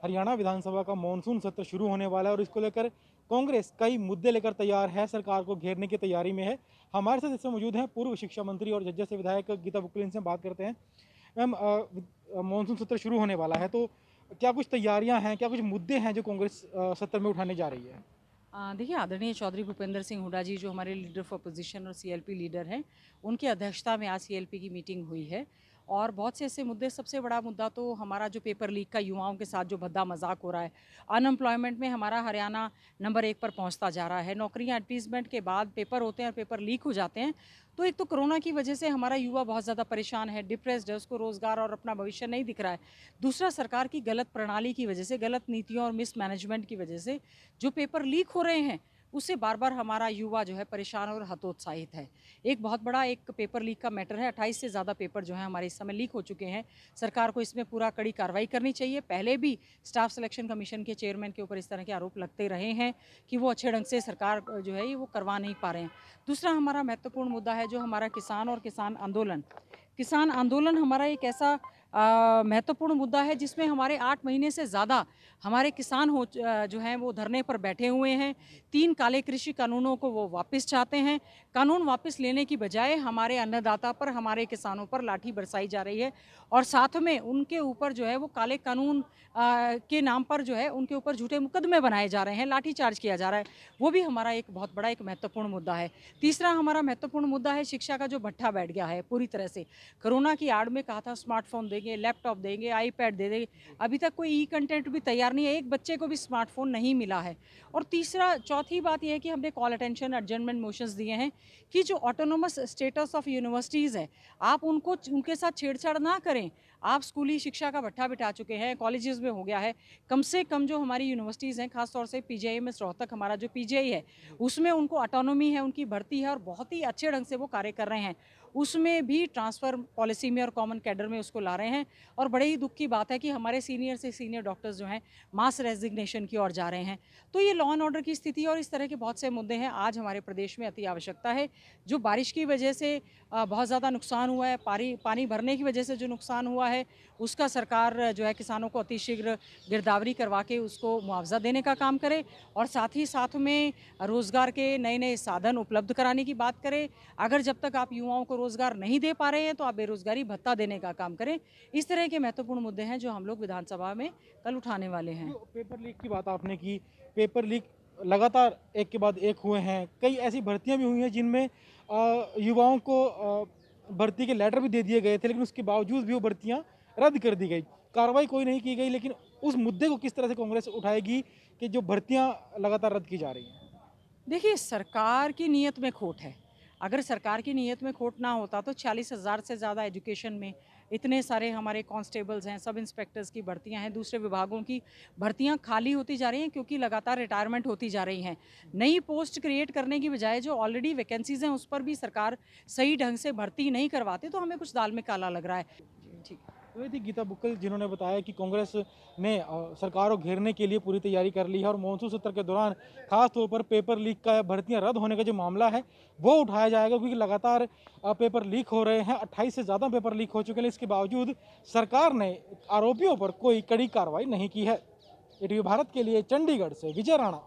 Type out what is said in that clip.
हरियाणा विधानसभा का मॉनसून सत्र शुरू होने वाला है और इसको लेकर कांग्रेस कई मुद्दे लेकर तैयार है, सरकार को घेरने की तैयारी में है। हमारे साथ इसमें मौजूद हैं पूर्व शिक्षा मंत्री और झज्जर से विधायक गीता बुक्कल। इनसे बात करते हैं। मैम, मॉनसून सत्र शुरू होने वाला है तो क्या कुछ तैयारियां हैं, क्या कुछ मुद्दे हैं जो कांग्रेस सत्र में उठाने जा रही है? देखिए, आदरणीय चौधरी भूपेंद्र सिंह हुड्डा जी जो हमारे लीडर ऑफ अपोजिशन और सीएलपी लीडर हैं, उनकी अध्यक्षता में आज सीएलपी की मीटिंग हुई है और बहुत से ऐसे मुद्दे, सबसे बड़ा मुद्दा तो हमारा जो पेपर लीक का युवाओं के साथ जो भद्दा मजाक हो रहा है। अनएम्प्लॉयमेंट में हमारा हरियाणा नंबर 1 पर पहुंचता जा रहा है। नौकरियां एडवर्टीजमेंट के बाद पेपर होते हैं और पेपर लीक हो जाते हैं। तो एक तो कोरोना की वजह से हमारा युवा बहुत ज़्यादा परेशान है, डिप्रेस्ड है, उसको रोज़गार और अपना भविष्य नहीं दिख रहा है। दूसरा, सरकार की गलत प्रणाली की वजह से, गलत नीतियों और मिसमैनेजमेंट की वजह से जो पेपर लीक हो रहे हैं, उससे बार-बार हमारा युवा जो है परेशान और हतोत्साहित है। एक बहुत बड़ा एक पेपर लीक का मैटर है, 28 से ज़्यादा पेपर जो हैं हमारे इस समय लीक हो चुके हैं। सरकार को इसमें पूरा कड़ी कार्रवाई करनी चाहिए। पहले भी स्टाफ सिलेक्शन कमीशन के चेयरमैन के ऊपर इस तरह के आरोप लगते रहे हैं कि वो अच्छे ढंग से सरकार जो है ये वो करवा नहीं पा रहे हैं। दूसरा हमारा महत्वपूर्ण मुद्दा है जो हमारा किसान और किसान आंदोलन। किसान आंदोलन हमारा एक ऐसा महत्वपूर्ण मुद्दा है जिसमें हमारे 8 महीने से ज़्यादा हमारे किसान जो हैं वो धरने पर बैठे हुए हैं। 3 काले कृषि कानूनों को वो वापस चाहते हैं। कानून वापस लेने की बजाय हमारे अन्नदाता पर, हमारे किसानों पर लाठी बरसाई जा रही है और साथ में उनके ऊपर जो है वो काले कानून के नाम पर जो है उनके ऊपर झूठे मुकदमे बनाए जा रहे हैं, लाठी चार्ज किया जा रहा है। वो भी हमारा एक बहुत बड़ा एक महत्वपूर्ण मुद्दा है। तीसरा हमारा महत्वपूर्ण मुद्दा है शिक्षा का जो भट्ठा बैठ गया है पूरी तरह से। कोरोना की आड़ में कहा था स्मार्टफ़ोन देंगे, लैपटॉप देंगे, आईपैड दे देंगे। अभी तक कोई ई कंटेंट भी तैयार नहीं है, एक बच्चे को भी स्मार्टफ़ोन नहीं मिला है। और चौथी बात ये है कि हमने कॉल अटेंशन एडजर्नमेंट मोशंस दिए हैं कि जो ऑटोनोमस स्टेटस ऑफ यूनिवर्सिटीज़ है, आप उनके साथ छेड़छाड़ ना करें। आप स्कूली शिक्षा का भट्ठा बिठा चुके हैं, कॉलेजेस में हो गया है। कम से कम जो हमारी यूनिवर्सिटीज़ हैं, खास तौर से पीजीआईएमएस रोहतक हमारा जो पीजीआई है, उसमें उनको ऑटोनॉमी है, उनकी भर्ती है और बहुत ही अच्छे ढंग से वो कार्य कर रहे हैं। उसमें भी ट्रांसफ़र पॉलिसी में और कॉमन कैडर में उसको ला रहे हैं और बड़े ही दुःख की बात है कि हमारे सीनियर से सीनियर डॉक्टर्स जो हैं मास रेजिग्नेशन की ओर जा रहे हैं। तो ये लॉ एंड ऑर्डर की स्थिति और इस तरह के बहुत से मुद्दे हैं आज हमारे प्रदेश में अति आवश्यकता है। जो बारिश की वजह से बहुत ज़्यादा नुकसान हुआ है, पानी भरने की वजह से जो नुकसान हुआ है, उसका सरकार जो है किसानों को अतिशीघ्र गिरदावरी करवा के उसको मुआवजा देने का काम करे और साथ ही साथ में रोज़गार के नए-नए साधन उपलब्ध कराने की बात करे। अगर जब तक आप युवाओं को रोज़गार नहीं दे पा रहे हैं तो आप बेरोज़गारी भत्ता देने का काम करें। इस तरह के महत्वपूर्ण मुद्दे हैं जो हम लोग विधानसभा में कल उठाने वाले हैं। जो पेपर लीक की बात आपने की, पेपर लीक लगातार एक के बाद एक हुए हैं। कई ऐसी भर्तियां भी हुई हैं जिनमें युवाओं को भर्ती के लेटर भी दे दिए गए थे, लेकिन उसके बावजूद भी वो भर्तियां रद्द कर दी गई। कार्रवाई कोई नहीं की गई, लेकिन उस मुद्दे को किस तरह से कांग्रेस उठाएगी कि जो भर्तियां लगातार रद्द की जा रही हैं? देखिए, सरकार की नीयत में खोट है। अगर सरकार की नीयत में खोट ना होता तो 40,000 से ज़्यादा एजुकेशन में, इतने सारे हमारे कांस्टेबल्स हैं, सब इंस्पेक्टर्स की भर्तियां हैं, दूसरे विभागों की भर्तियां खाली होती जा रही हैं क्योंकि लगातार रिटायरमेंट होती जा रही हैं। नई पोस्ट क्रिएट करने की बजाय जो ऑलरेडी वैकेंसीज़ हैं उस पर भी सरकार सही ढंग से भर्ती नहीं करवाती, तो हमें कुछ दाल में काला लग रहा है। जी, ठीक है। तो ये थी गीता बुक्कल, जिन्होंने बताया कि कांग्रेस ने सरकार को घेरने के लिए पूरी तैयारी कर ली है और मॉनसून सत्र के दौरान खास तौर पर पेपर लीक का, भर्तियां रद्द होने का जो मामला है वो उठाया जाएगा, क्योंकि लगातार पेपर लीक हो रहे हैं। 28 से ज़्यादा पेपर लीक हो चुके हैं। इसके बावजूद सरकार ने आरोपियों पर कोई कड़ी कार्रवाई नहीं की है। एटीवी भारत के लिए चंडीगढ़ से विजय राणा।